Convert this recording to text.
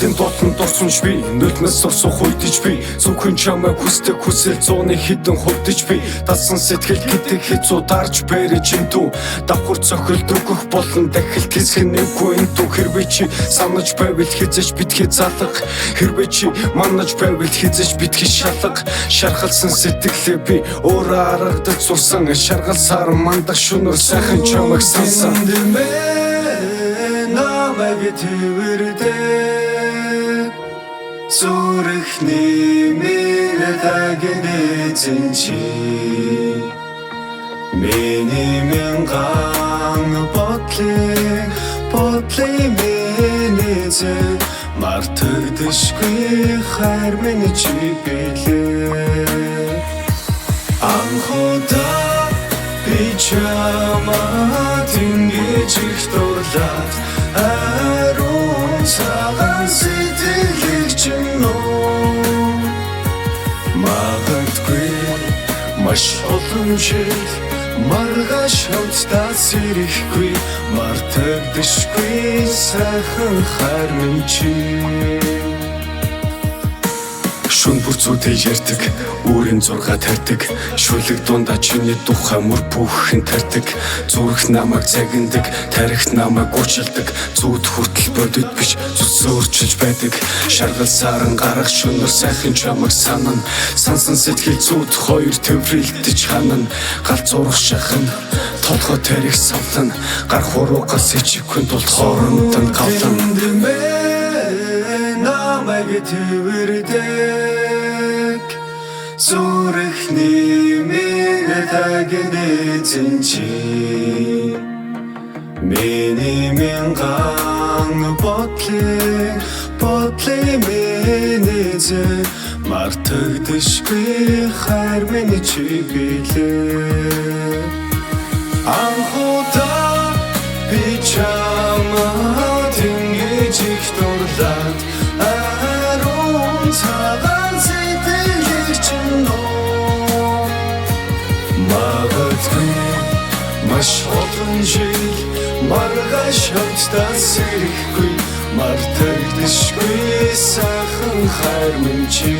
Хин дотн дурсамж би нулимс урсах уйдэж би зөвхөн чамайг хүсдэг хүсэл зууны хідэн хувдэж би дасан сэтгэл гэдэг хэцүү дарж бэрэж юмдүү давхар цохилд өгөх болон дахилт хэсэг нэггүй энэ дүү хэрвээ чи санаж байвал хизэж битгий залах хэрвээ чи манаж байвал хизэж битгий шалах шархалсан сэтгэлээ би өөрөө аргадаж сурсан шаргалсаар мандах шүнөр сайхан чамайг сансан намайг төвөрдөг зүрхний минь тагнэзэн чи миний мянган бодлыг миний зэн мартагдашгүй хайр минь чи билээ анхудаа би чамайг ингэж их дурлаад аруун цагаан сэтгэлийг чинь магадгүй маш олон жил маргааш хамтдаа сэрэхгүй мартагдашгүй сайхан хайр минь чи шүн бүр зүйтэй ярьдаг өөрийн зурга тарьдаг шүлэг дундаа чиний тухай мөр бүхэн тарьдаг зүрх намайг загиндаг тарихт намайг уучлдаг зүуд хүртэл бодит биш зүсөөрчилж байдаг шаргалсаар гарах шөнөр сайхан чамайг санана сансан сэтгэл зүуд хоёр төврэлдэж ханана гал зурх шахна толгой тарих савлана гар хуруугаас ичихгүй тул хоорондоо кавлан намайг төвөрдөг зүрхний минь тагнэзэн чи миний мянган бодлыг миний зэн мартагдашгүй хайр минь чи билээ анхудаа би чамайг ингэж их дурлаад аруун цагаан сэтгэлийг чинь магадгүй маш олон жил маргааш хамтдаа сэрэхгүй мартагдашгүй сайхан хайр минь чи